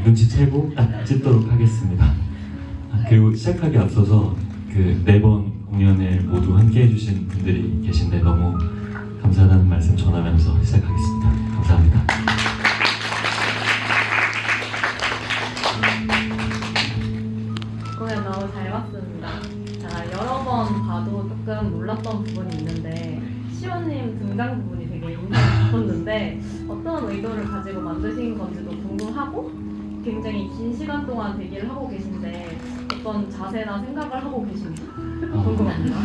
눈치채고 딱 찍도록 하겠습니다. 그리고 시작하기 앞서서 그 4번 공연을 모두 함께 해주신 분들이 계신데 너무 감사하다는 말씀 전하면서 시작하겠습니다. 감사합니다. 공연 너무 잘 봤습니다. 제가 여러 번 봐도 조금 놀랐던 부분이 있는데 시원님 등장 부분이 되게 인상 깊었는데 어떤 의도를 가지고 만드신 건지도 궁금하고 굉장히 긴 시간 동안 대기를 하고 계신데 어떤 자세나 생각을 하고 계신지 궁금합니다.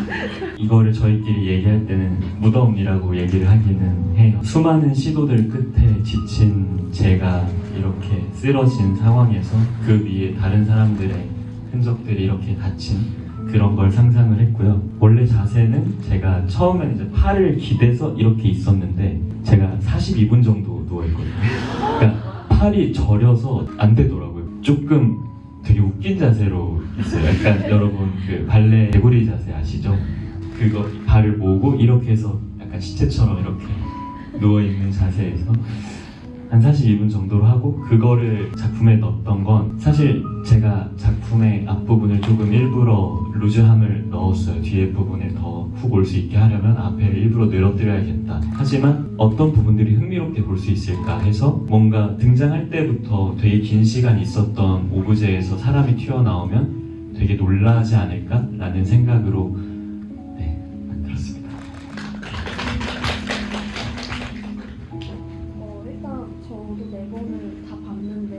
이거를 저희끼리 얘기할 때는 무덤이라고 얘기를 하기는 해요. 수많은 시도들 끝에 지친 제가 이렇게 쓰러진 상황에서 그 위에 다른 사람들의 흔적들이 이렇게 닫힌 그런 걸 상상을 했고요. 원래 자세는 제가 처음에는 이제 팔을 기대서 이렇게 있었는데 제가 42분 정도 누워있거든요. 그러니까 팔이 저려서 안 되더라고요. 조금 되게 웃긴 자세로 있어요. 약간 여러분 그 발레 개구리 자세 아시죠? 그거 발을 모으고 이렇게 해서 약간 시체처럼 이렇게 누워있는 자세에서 한 42분 정도로 하고 그거를 작품에 넣었던 건 사실 제가 작품의 앞부분을 조금 일부러 루즈함을 넣었어요. 뒤에 부분을 더 훅 올 수 있게 하려면 앞에를 일부러 늘어뜨려야겠다. 하지만 어떤 부분들이 흥미롭게 볼 수 있을까 해서 뭔가 등장할 때부터 되게 긴 시간 있었던 오브제에서 사람이 튀어나오면 되게 놀라지 않을까? 라는 생각으로 만들었습니다. 일단 저도 4번을 다 봤는데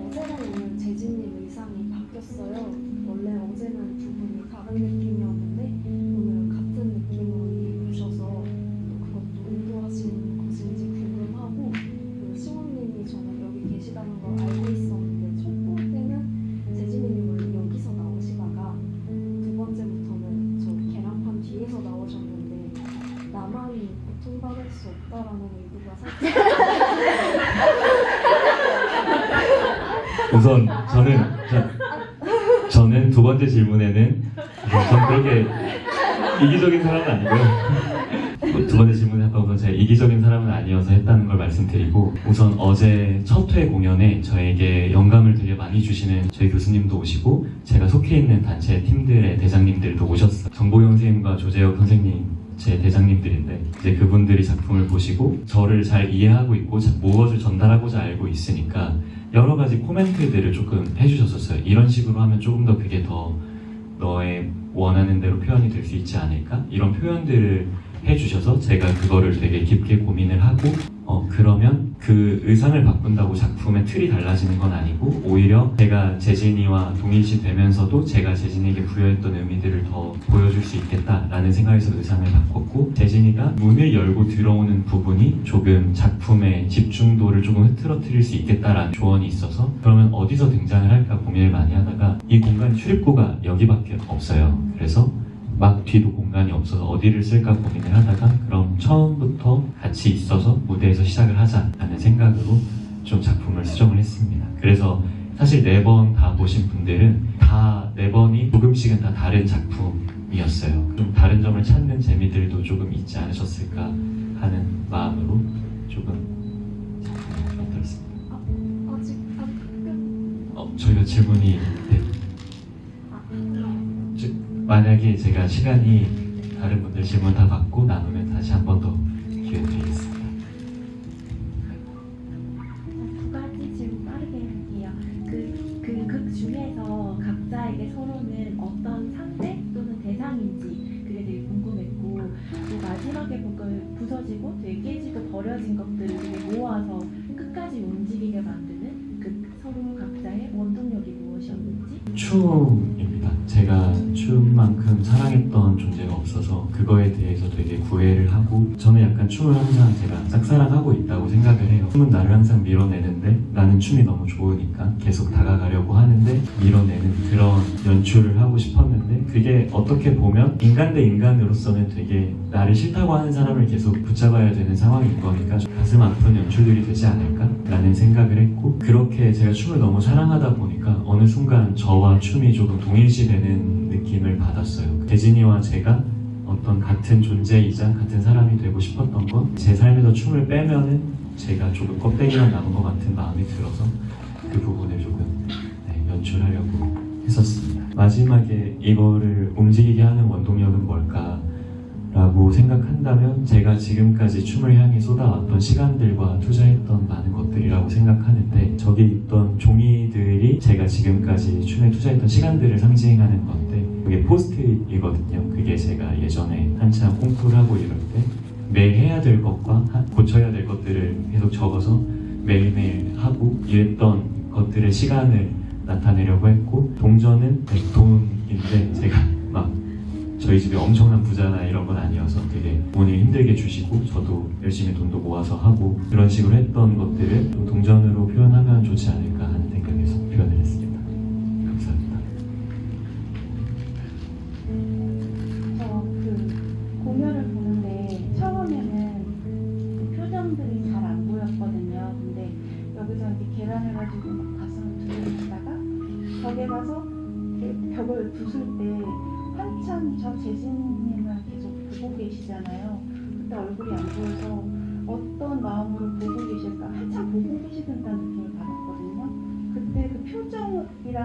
어제랑 오늘 재진님 의상이 바뀌었어요. 원래 어제는 두 분이 다른 느낌이었는데 오늘은 같은 느낌으로 입으셔서 또 그것도 의도하신 것인지 궁금하고 그리고 시원님이 저는 여기 계시다는 걸 알고 있었는데 첫 번째는 재진님이 원래 여기서 나오시다가 두 번째부터는 저 계란판 뒤에서 나오셨는데 나만이 고통받을 수 없다라는 의도가 살짝 우선 저는 두 번째 질문에는 전 그렇게 이기적인 사람은 아니고요. 두 번째 질문에 우선 제가 이기적인 사람은 아니어서 했다는 걸 말씀드리고 우선 어제 첫 회 공연에 저에게 영감을 되게 많이 주시는 저희 교수님도 오시고 제가 속해 있는 단체 팀들의 대장님들도 오셨어요. 정보영 선생님과 조재혁 선생님 제 대장님들인데 이제 그분들이 작품을 보시고 저를 잘 이해하고 있고 무엇을 전달하고자 알고 있으니까 여러 가지 코멘트들을 조금 해주셨었어요. 이런 식으로 하면 조금 더 그게 더 너의 원하는 대로 표현이 될 수 있지 않을까? 이런 표현들을 해주셔서 제가 그거를 되게 깊게 고민을 하고 그러면 그 의상을 바꾼다고 작품의 틀이 달라지는 건 아니고 오히려 제가 재진이와 동일시 되면서도 제가 재진이에게 부여했던 의미들을 더 보여줄 수 있겠다라는 생각에서 의상을 바꿨고 재진이가 문을 열고 들어오는 부분이 조금 작품의 집중도를 조금 흐트러뜨릴 수 있겠다라는 조언이 있어서 그러면 어디서 등장을 할까 고민을 많이 하다가 이 공간 출입구가 여기밖에 없어요. 그래서 막 뒤도 공간이 없어서 어디를 쓸까 고민을 하다가 그럼 처음부터 같이 있어서 무대에서 시작을 하자라는 생각으로 좀 작품을 수정을 했습니다. 그래서 사실 4번 다 보신 분들은 다 4번이 조금씩은 다 다른 작품이었어요. 좀 다른 점을 찾는 재미들도 조금 있지 않으셨을까 하는 마음으로 조금 작품을 만들었습니다. 아직 가끔 저희가 질문이 만약에 제가 시간이 다른 분들 질문 다 받고 나누면 다시 한 번 더 기회 드리겠습니다. 두 가지 질문 빠르게 할게요. 극 중에서 각자에게 서로는 어떤 상대 또는 대상인지 그게 되게 궁금했고 또 마지막에 뭔가 부서지고 되게 깨지고 버려진 것들을 되게 모아서 끝까지 움직이게 만드는 그 서로 각자의 원동력이 무엇이었는지. 춤입니다. 제가 춤만큼 사랑했던 존재가 없어서 그거에 대해서 되게 구애를 하고 저는 약간 춤을 항상 제가 짝사랑하고 있다고 생각을 해요. 춤은 나를 항상 밀어내는데 나는 춤이 너무 좋으니까 계속 다가가려고 하는데 밀어내는 그런 연출을 하고 싶었는데 그게 어떻게 보면 인간 대 인간으로서는 되게 나를 싫다고 하는 사람을 계속 붙잡아야 되는 상황인 거니까 좀 가슴 아픈 연출들이 되지 않을까? 라는 생각을 했고 그렇게 제가 춤을 너무 사랑하다 보니까 어느 순간 저와 춤이 조금 동일시되는 느낌을 받았어요. 대진이와 제가 어떤 같은 존재이자 같은 사람이 되고 싶었던 건 제 삶에서 춤을 빼면은 제가 조금 껍데기만 남은 것 같은 마음이 들어서 그 부분을 조금 연출하려고 했었습니다. 마지막에 이거를 움직이게 하는 원동력은 뭘까? 라고 생각한다면 제가 지금까지 춤을 향해 쏟아왔던 시간들과 투자했던 많은 것들이라고 생각하는데 저기 있던 종이들이 제가 지금까지 춤에 투자했던 시간들을 상징하는 건데 그게 포스트잇이거든요. 그게 제가 예전에 한참 콩쿠르 하고 이럴 때 매일 해야 될 것과 고쳐야 될 것들을 계속 적어서 매일매일 하고 이랬던 것들의 시간을 나타내려고 했고 동전은 돈인데 제가 막 저희 집이 엄청난 부자나 이런 건 아니어서 되게 부모님이 힘들게 주시고 저도 열심히 돈도 모아서 하고 그런 식으로 했던 것들을 좀 동전으로 표현하면 좋지 않을까 하는 생각에서 표현을 했습니다. 감사합니다. 저 그 공연을 보는데 처음에는 그 표정들이 잘 안 보였거든요. 근데 여기서 이렇게 계란해가지고 막 가슴을 두드리다가 벽에 가서 이렇게 벽을 부술 때 한참 저 재진님을 계속 보고 계시잖아요. 그때 얼굴이 안 보여서 어떤 마음으로 보고 계실까 한참 보고 계시던다는 느낌을 받았거든요. 그때 그 표정이랑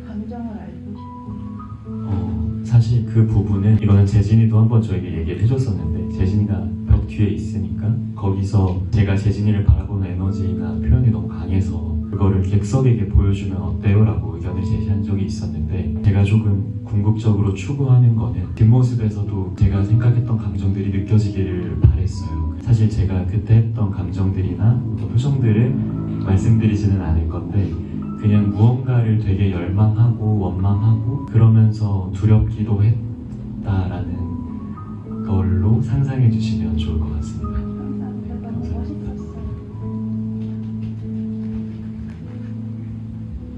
감정을 알고 싶어요. 사실 그 부분은 이거는 재진이도 한번 저에게 얘기를 해줬었는데 재진이가 벽 뒤에 있으니까 거기서 제가 재진이를 바라보는 에너지나 표현이 너무 강해서 그거를 객석에게 보여주면 어때요? 라고 의견을 제시한 적이 있었는데 제가 조금 궁극적으로 추구하는 거는 뒷모습에서도 제가 생각했던 감정들이 느껴지기를 바랬어요. 사실 제가 그때 했던 감정들이나 표정들을 말씀드리지는 않을 건데 그냥 무언가를 되게 열망하고 원망하고 그러면서 두렵기도 했다라는 걸로 상상해 주시면 좋을 것 같습니다. 감사합니다. 너무 멋있었어요.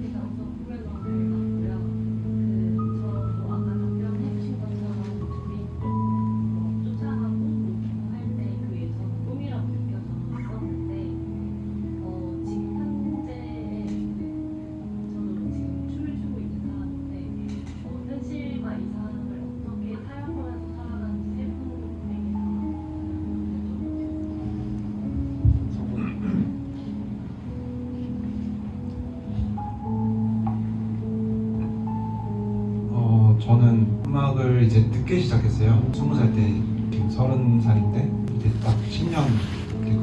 제가 우선 공연을 봤고요. 저도 아까 답변해주신 것처럼 둘이 쫓아가고 할 때 그게 저는 꿈이라고 느껴졌었는데 지금 현재 저도 지금 춤을 추고 있는 사람인데 현실과 이 사람을 어떻게 타협하면서 살아가는지 세 분에게 다 저는 음악을 이제 늦게 시작했어요. 20살 때 지금 30살인데 이제 딱 10년 되고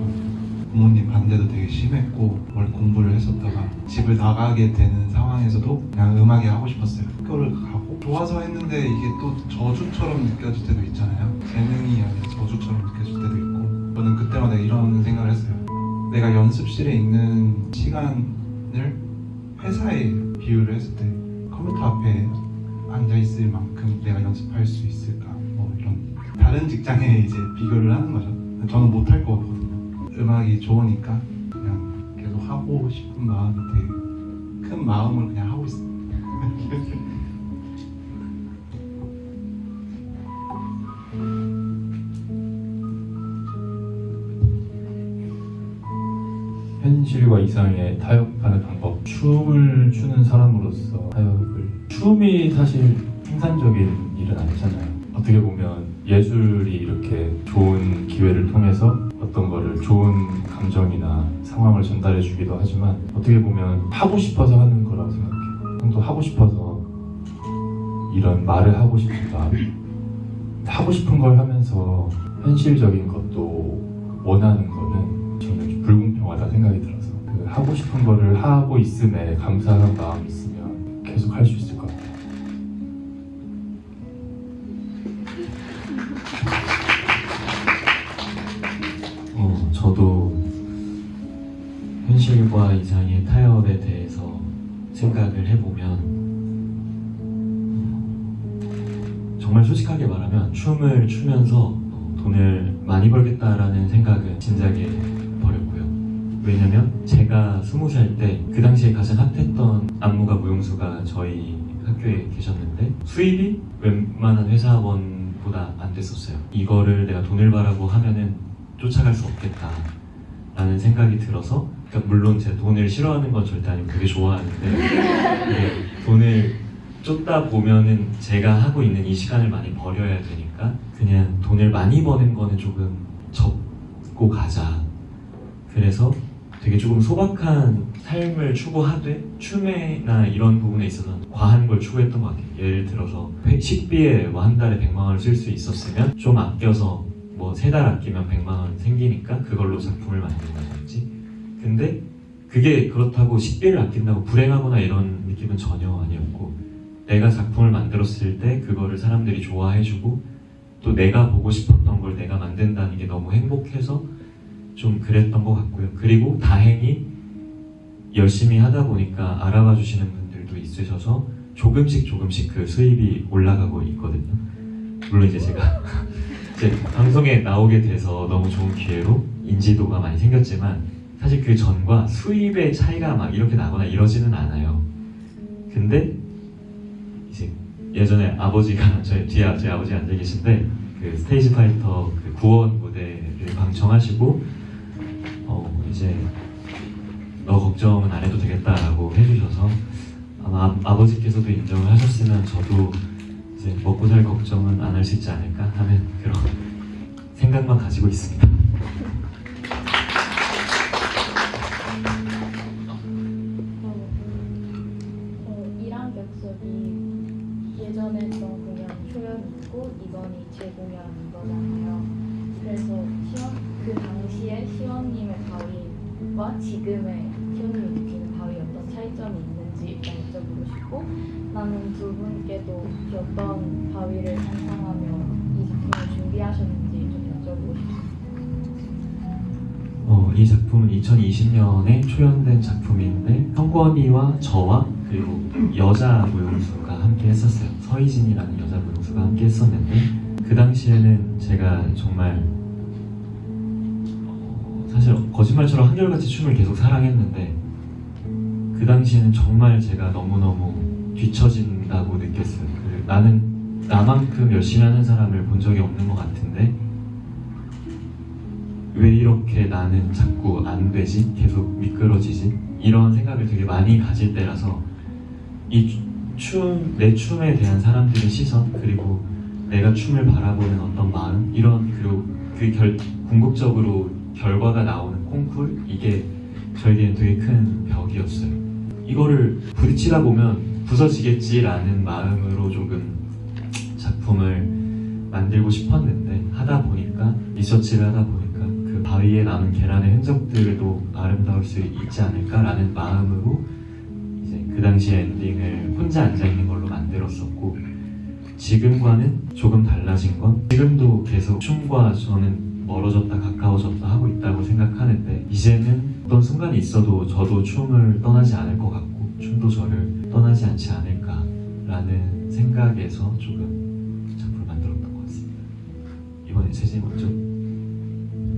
부모님 반대도 되게 심했고 원래 공부를 했었다가 집을 나가게 되는 상황에서도 그냥 음악이 하고 싶었어요. 학교를 가고 좋아서 했는데 이게 또 저주처럼 느껴질 때도 있잖아요. 재능이 아니라 저주처럼 느껴질 때도 있고 저는 그때마다 이런 생각을 했어요. 내가 연습실에 있는 시간을 회사에 비유를 했을 때 컴퓨터 앞에 앉아있을 만큼 내가 연습할 수 있을까 뭐 이런 다른 직장에 이제 비교를 하는 거죠. 저는 못할 것 같거든요. 음악이 좋으니까 그냥 계속 하고 싶은 마음이 되게 큰 마음을 그냥 하고 있어요. 현실과 이상의 타협하는 방법. 춤을 추는 사람으로서 타협을. 춤이 사실 생산적인 일은 아니잖아요. 어떻게 보면 예술이 이렇게 좋은 기회를 통해서 어떤 거를 좋은 감정이나 상황을 전달해 주기도 하지만 어떻게 보면 하고 싶어서 하는 거라고 생각해요. 형도 하고 싶어서 이런 말을 하고 싶은 마음. 하고 싶은 걸 하면서 현실적인 것도 원하는 거는 저는 좀 불공평하다 생각이 들어서 그 하고 싶은 거를 하고 있음에 감사한 마음이 있으면 계속 할 수 있을 것 같아요. 저도 현실과 이상의 타협에 대해서 생각을 해보면 정말 솔직하게 말하면 춤을 추면서 돈을 많이 벌겠다라는 생각은 진작에 버렸고요. 왜냐면 제가 20살 때 그 당시에 가장 핫했던 안무가 무용수가 저희 학교에 계셨는데 수입이 웬만한 회사원보다 안 됐었어요. 이거를 내가 돈을 벌라고 하면은 쫓아갈 수 없겠다라는 생각이 들어서 그러니까 물론 제가 돈을 싫어하는 건 절대 아니고 되게 좋아하는데 돈을 쫓다 보면은 제가 하고 있는 이 시간을 많이 버려야 되니까 그냥 돈을 많이 버는 거는 조금 접고 가자. 그래서 되게 조금 소박한 삶을 추구하되 춤이나 이런 부분에 있어서는 과한 걸 추구했던 것 같아요. 예를 들어서 식비에 뭐 한 달에 100만 원을 쓸 수 있었으면 좀 아껴서 뭐 3달 아끼면 100만 원 생기니까 그걸로 작품을 만든다든지. 근데 그게 그렇다고 식비를 아낀다고 불행하거나 이런 느낌은 전혀 아니었고, 내가 작품을 만들었을 때 그거를 사람들이 좋아해주고 또 내가 보고 싶었던 걸 내가 만든다는 게 너무 행복해서 좀 그랬던 것 같고요. 그리고 다행히 열심히 하다 보니까 알아봐 주시는 분들도 있으셔서 조금씩 그 수입이 올라가고 있거든요. 물론 이제 제가 이제 방송에 나오게 돼서 너무 좋은 기회로 인지도가 많이 생겼지만 사실 그 전과 수입의 차이가 막 이렇게 나거나 이러지는 않아요. 근데 이제 예전에 아버지가 저희 뒤에 저희 아버지 앉아 계신데 그 스테이지 파이터 그 구원 무대를 방청하시고 이제 너 걱정은 안 해도 되겠다라고 해주셔서 아마 아버지께서도 인정을 하셨으면 저도 이제 먹고 살 걱정은 안 할 수 있지 않을까 하는 그런 생각만 가지고 있습니다. 이랑 격석이 예전에 했던 공연 초연이고 이번이 재공연인 거잖아요. 그래서 그 당시에 시원님의 바위와 지금의 시원님이 느끼는 바위 어떤 차이점이 있는지 여쭤보고 싶고, 나는 두 분께도 어떤 바위를 상상하며 이 작품을 준비하셨는지 좀 여쭤보고 싶습니다. 이 작품은 2020년에 초연된 작품인데 성권이와 저와 그리고 여자 무용수가 함께 했었어요. 서희진이라는 여자 무용수가 함께 했었는데 그 당시에는 제가 정말 사실 거짓말처럼 한결같이 춤을 계속 사랑했는데 그 당시에는 정말 제가 너무너무 뒤처진다고 느꼈어요. 나는 나만큼 열심히 하는 사람을 본 적이 없는 것 같은데 왜 이렇게 나는 자꾸 안 되지? 계속 미끄러지지? 이런 생각을 되게 많이 가질 때라서 내 춤에 대한 사람들의 시선, 그리고 내가 춤을 바라보는 어떤 마음, 그리고 궁극적으로 결과가 나오는 콩쿨, 이게 저에게는 되게 큰 벽이었어요. 이거를 부딪히다 보면 부서지겠지라는 마음으로 조금 작품을 만들고 싶었는데 하다 보니까 리서치를 하다 보니까 그 바위에 남은 계란의 흔적들도 아름다울 수 있지 않을까라는 마음으로 이제 그 당시 엔딩을 혼자 앉아있는 걸로 만들었었고, 지금과는 조금 달라진 건 지금도 계속 춤과 저는 멀어졌다 가까워졌다 하고 있다고 생각하는데 이제는 어떤 순간이 있어도 저도 춤을 떠나지 않을 것 같고 춤도 저를 떠나지 않지 않을까라는 생각에서 조금 작품을 만들었던 것 같습니다. 이번에 세진이 먼저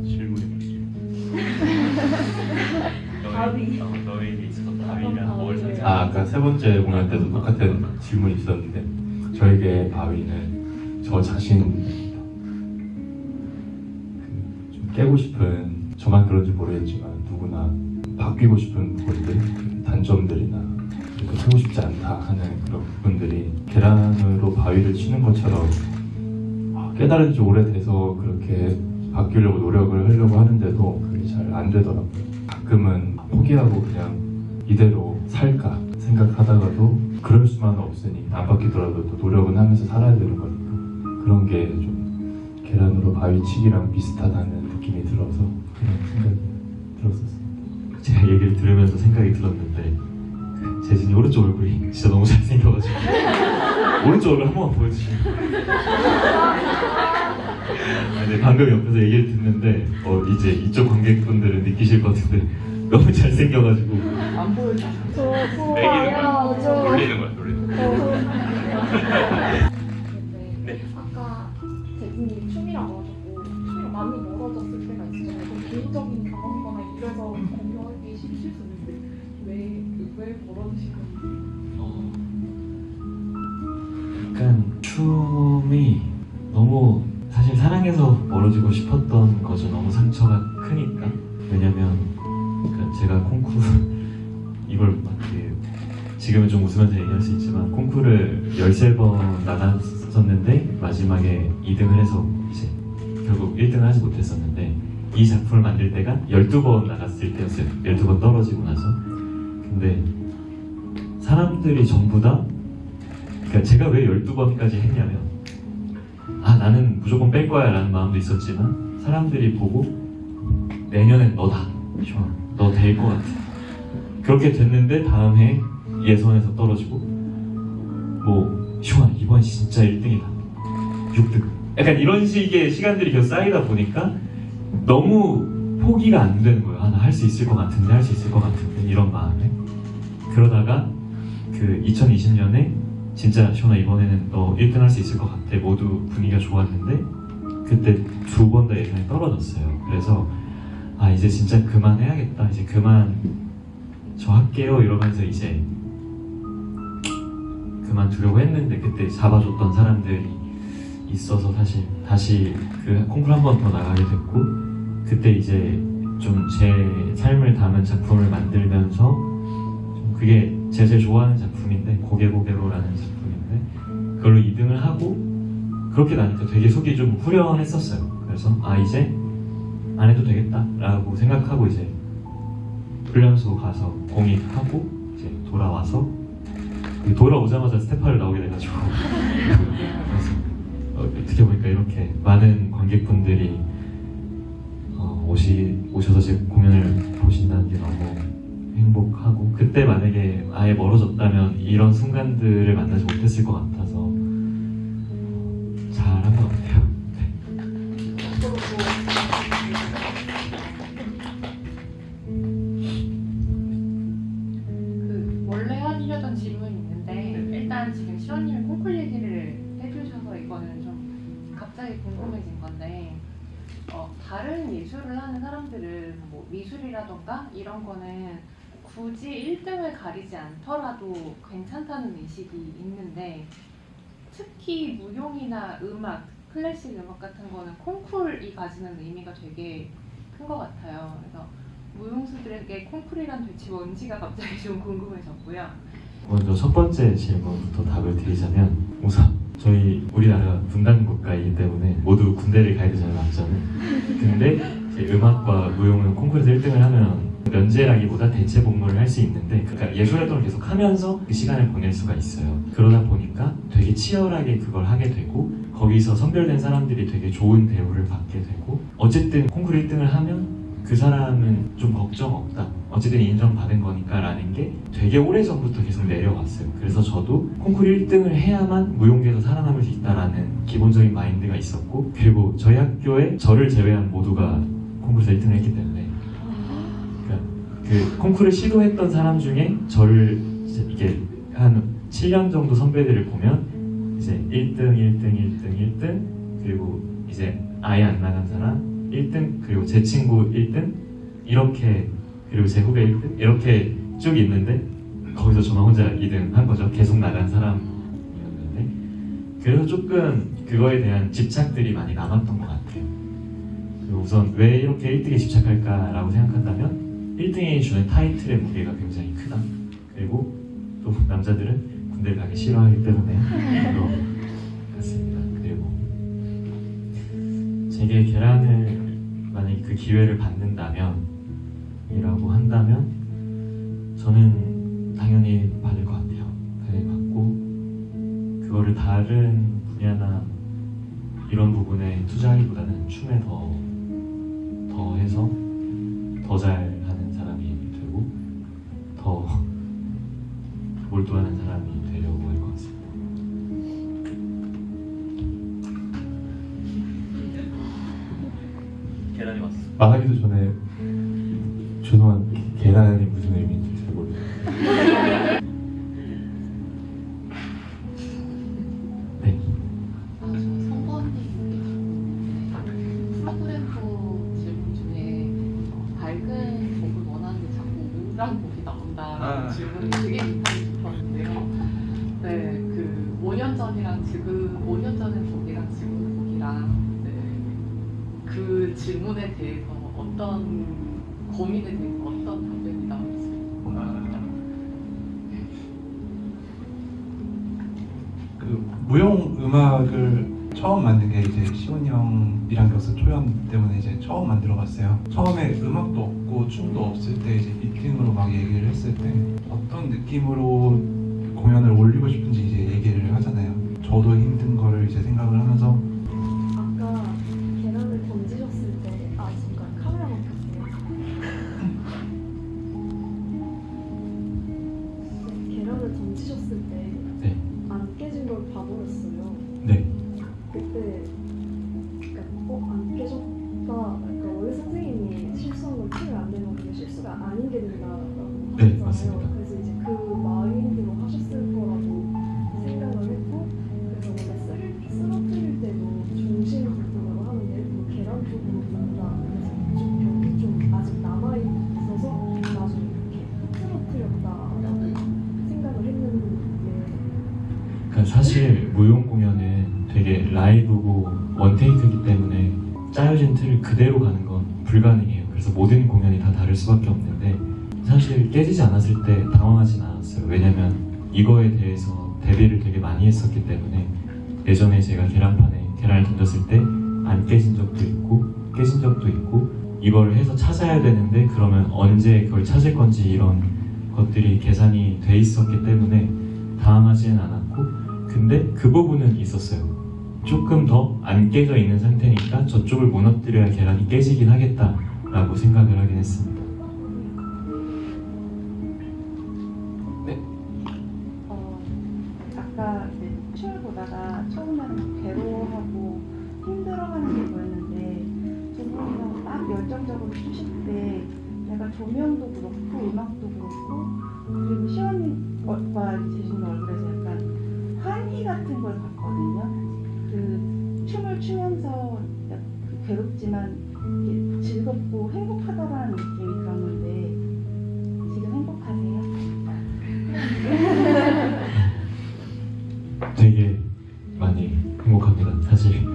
질문이 뭐지? 너에게 있어서 바위랑 뭘 생각하는지. 아까 세 번째 공연 때도 똑같은 질문이 있었는데 저에게 바위는 저 자신입니다. 좀 깨고 싶은, 저만 그런지 모르겠지만 누구나 바뀌고 싶은 부분들, 단점들이나 이렇게 하고 싶지 않다 하는 그런 부분들이 계란으로 바위를 치는 것처럼 깨달은 지 오래돼서 그렇게 바뀌려고 노력을 하려고 하는데도 그게 잘 안 되더라고요. 가끔은 포기하고 그냥 이대로 살까 생각하다가도 그럴 수만은 없으니 안 바뀌더라도 또 노력은 하면서 살아야 되는 거니까 그런 게 좀 계란으로 바위치기랑 비슷하다는 느낌이 들어서 그런 생각이 들었었습니다. 제가 얘기를 들으면서 생각이 들었는데 재진이 오른쪽 얼굴이 진짜 너무 잘생겨가지고 오른쪽 얼굴 한 번만 보여주시면. 근데 방금 옆에서 얘기를 듣는데 이제 이쪽 관객분들은 느끼실 것 같은데 너무 잘생겨가지고 안 보여줘. 놀리는 거야, 놀리는 거야. 아까 대진님 춤이랑 와가지고 춤이랑 많이 멀어졌을 때가 있잖아요. 좀 개인적인 경험거나 이래서 공유하기 싫을 수 있는데 왜 멀어지신 건지. 약간 춤이 너무 사실 사랑해서 멀어지고 싶었던 거죠. 너무 상처가 크니까. 왜냐면 그러니까 제가 콩쿠르 이걸 막 이렇게 지금은 좀 웃으면서 얘기할 수 있지만 콩쿠르를 13번 나갔었는데 마지막에 2등을 해서 이제 결국 1등을 하지 못했었는데 이 작품을 만들 때가 12번 나갔을 때였어요. 12번 떨어지고 나서. 근데 사람들이 전부 다 그러니까 제가 왜 12번까지 했냐면 나는 무조건 뺄 거야 라는 마음도 있었지만 사람들이 보고 내년엔 너다. 시원아, 너 될 것 같아. 그렇게 됐는데 다음 해 예선에서 떨어지고 뭐 시원아 이번 진짜 1등이다. 6등. 약간 이런 식의 시간들이 계속 쌓이다 보니까 너무 포기가 안 되는 거예요. 나 할 수 있을 것 같은데 할 수 있을 것 같은데 이런 마음에. 그러다가 그 2020년에 진짜 시원아 이번에는 너 1등 할 수 있을 것 같아. 모두 분위기가 좋았는데 그때 2번 다 예선에 떨어졌어요. 그래서 이제 진짜 그만해야겠다. 이제 그만 저 할게요 이러면서 이제 그만두려고 했는데 그때 잡아줬던 사람들이 있어서 사실 다시 그 콩쿠르 한 번 더 나가게 됐고 그때 이제 좀 제 삶을 담은 작품을 만들면서 좀 그게 제가 제일 좋아하는 작품인데 고개고개로라는 작품인데 그걸로 2등을 하고 그렇게 나니까 되게 속이 좀 후련했었어요. 그래서 이제 안 해도 되겠다라고 생각하고 이제 훈련소 가서 공익하고 이제 돌아와서 돌아오자마자 스테파를 나오게 돼가지고 그래서 어떻게 보니까 이렇게 많은 관객분들이 오셔서 제 공연을 보신다는 게 너무 행복하고 그때 만약에 아예 멀어졌다면 이런 순간들을 만나지 못했을 것 같아서 잘한 것 같아요. 원래 하려던 질문이 있는데 일단 지금 시원님이 콩쿨 얘기를 해주셔서 이거는 좀 갑자기 궁금해진 건데 다른 예술을 하는 사람들은 뭐 미술이라던가 이런 거는 굳이 1등을 가리지 않더라도 괜찮다는 인식이 있는데 특히 무용이나 음악, 클래식 음악 같은 거는 콩쿨이 가지는 의미가 되게 큰 것 같아요. 그래서 무용수들에게 콩쿨이란 대체 뭔지가 갑자기 좀 궁금해졌고요. 먼저 첫 번째 질문부터 답을 드리자면 우선 저희 우리나라 분단 국가이기 때문에 모두 군대를 가야 되잖아요, 맞잖아요. 근데 이제 음악과 무용은 콩쿠르에서 1등을 하면 면제라기보다 대체 복무를 할 수 있는데 그러니까 예술 활동을 계속 하면서 그 시간을 보낼 수가 있어요. 그러다 보니까 되게 치열하게 그걸 하게 되고 거기서 선별된 사람들이 되게 좋은 대우를 받게 되고 어쨌든 콩쿠르 1등을 하면 그 사람은 좀 걱정 없다. 어쨌든 인정받은 거니까 라는 게 되게 오래전부터 계속 내려왔어요. 그래서 저도 콩쿠르 1등을 해야만 무용계에서 살아남을 수 있다라는 기본적인 마인드가 있었고 그리고 저희 학교에 저를 제외한 모두가 콩쿠르에서 1등을 했기 때문에 그러니까 그 콩쿠르 시도했던 사람 중에 저를 이게 한 7년 정도 선배들을 보면 이제 1등 그리고 이제 아예 안 나간 사람 1등 그리고 제 친구 1등 이렇게 그리고 제 후배 1등 이렇게 쭉 있는데 거기서 저만 혼자 2등 한 거죠. 계속 나간 사람이었는데 그래서 조금 그거에 대한 집착들이 많이 남았던 것 같아요. 그리고 우선 왜 이렇게 1등에 집착할까라고 생각한다면 1등이 주는 타이틀의 무게가 굉장히 크다. 그리고 또 남자들은 군대 가기 싫어하기 때문에 그렇습니다. 그리고 제게 계란을 만약에 그 기회를 받는다면 이라고 한다면 저는 당연히 받을 것 같아요. 당연히 받고 그거를 다른 분야나 이런 부분에 투자하기보다는 춤에 더 해서 더 잘하는 사람이 되고 더 몰두하는 사람이 되려고 할 것 같습니다. 계란이 왔어. 말하기도 전에 죄송한데 계란이 무슨 의미인지 잘 모르겠어요. 네. 성권님 프로그램프 질문 중에 밝은 곡을 원하는데 자꾸 우울한 곡이 나온다라는 질문이 되게 인상이 깊었는데요. 네, 그 5년 전이랑 지금 5년 전의 곡이랑 지금 곡이랑 그 질문에 대해서 어떤 고민에 대해서 어떤 답변이 나올지 궁금합니다. 무용 음악을 처음 만든 게 이제 시온이 형이랑 격서 초연 때문에 이제 처음 만들어봤어요. 처음에 음악도 없고 춤도 없을 때 이제 미팅으로 막 얘기를 했을 때 어떤 느낌으로 공연을 올리고 싶은지 이제 얘기를 하잖아요. 저도 힘든 거를 이제 생각을 하면서 아까 계란을 던지셨을 때 잠깐 카메라 멈췄어요. 네, 계란을 던지셨을 때 네. 안 깨진 걸 봐버렸어요. 네. 그때 안 깨졌다. 그러니까 원래 선생님이 실수한 걸 티를 안 내면 그게 실수가 아닌 게 된다라고 네, 하셨잖아요. 맞습니다. 그래서 이제 그 마인드로 하셨을 거라고 생각을 했고, 그래서 원래 쓰러뜨릴 때도 중심 부분으로 하는데 그 계란 쪽으로 간다. 그래서 이쪽 벽이 좀 아직 남아 있어서 나중에 이렇게 쓰러뜨렸다라고 생각을 했는데. 그러니까 사실 무용 공연은 되게 라이브고 원테이크이기 때문에 짜여진 틀을 그대로 가는 건 불가능해요. 그래서 모든 공연이 다 다를 수밖에 없는데 사실 깨지지 않았을 때 당황하진 않았어요. 왜냐면 이거에 대해서 대비를 되게 많이 했었기 때문에 예전에 제가 계란판에 계란을 던졌을 때 안 깨진 적도 있고 깨진 적도 있고 이거를 해서 찾아야 되는데 그러면 언제 그걸 찾을 건지 이런 것들이 계산이 돼 있었기 때문에 당황하지는 않았고, 근데 그 부분은 있었어요. 조금 더 안 깨져 있는 상태니까 저쪽을 무너뜨려야 계란이 깨지긴 하겠다라고 생각을 하긴 했습니다. 아까 이제 춤을 보다가 처음에는 괴로워하고 힘들어하는 게 보였는데 두 분이서 딱 열정적으로 추실 때 약간 조명도 그렇고 음악도 그렇고 그리고 시원님과 재준이 얼굴에서 약간 환희 같은 걸 봤거든요. 그 춤을 추면서 그 괴롭지만 이게 즐겁고 행복하다라는 느낌이 들었는데 지금 행복하세요? 되게 많이 행복합니다. 사실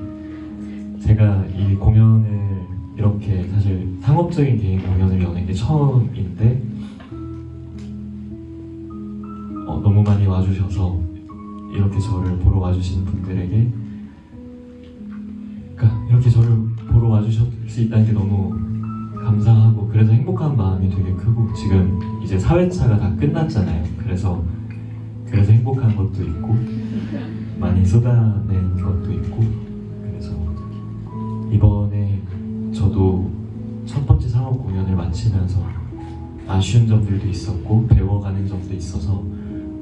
제가 이 공연을 이렇게 사실 상업적인 개인 공연을 여는 게 처음인데 너무 많이 와주셔서 이렇게 저를 보러 와주신 분들에게 그러니까 이렇게 저를 보러 와주실 수 있다는 게 너무 감사하고 그래서 행복한 마음이 되게 크고 지금 이제 4회차가 다 끝났잖아요. 그래서 행복한 것도 있고 많이 쏟아낸 것도 있고 그래서 이번에 저도 첫 번째 상업 공연을 마치면서 아쉬운 점들도 있었고 배워가는 점도 있어서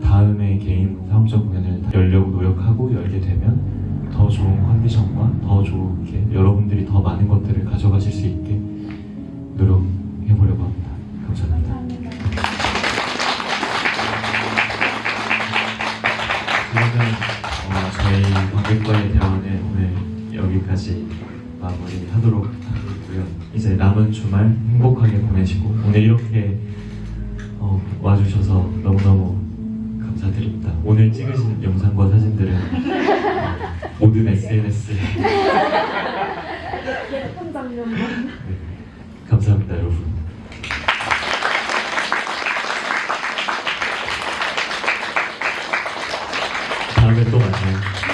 다음에 개인 상업적 공연을 열려고 노력하고 열게 되면 더 좋은 컨디션과 더 좋게 여러분들이 더 많은 것들을 가져가실 수 있게 노력해보려고 합니다. 감사합니다. 그러면 저희 관객과의 대화는 오늘 여기까지 마무리하도록 하고요. 이제 남은 주말 행복하게 보내시고 오늘 이렇게 와주셔서 너무너무 감사드립니다. 오늘 찍으신 영상과 사진들은 모든 SNS에 예쁜 장면만. 감사합니다, 여러분. 다음에 또 만나요.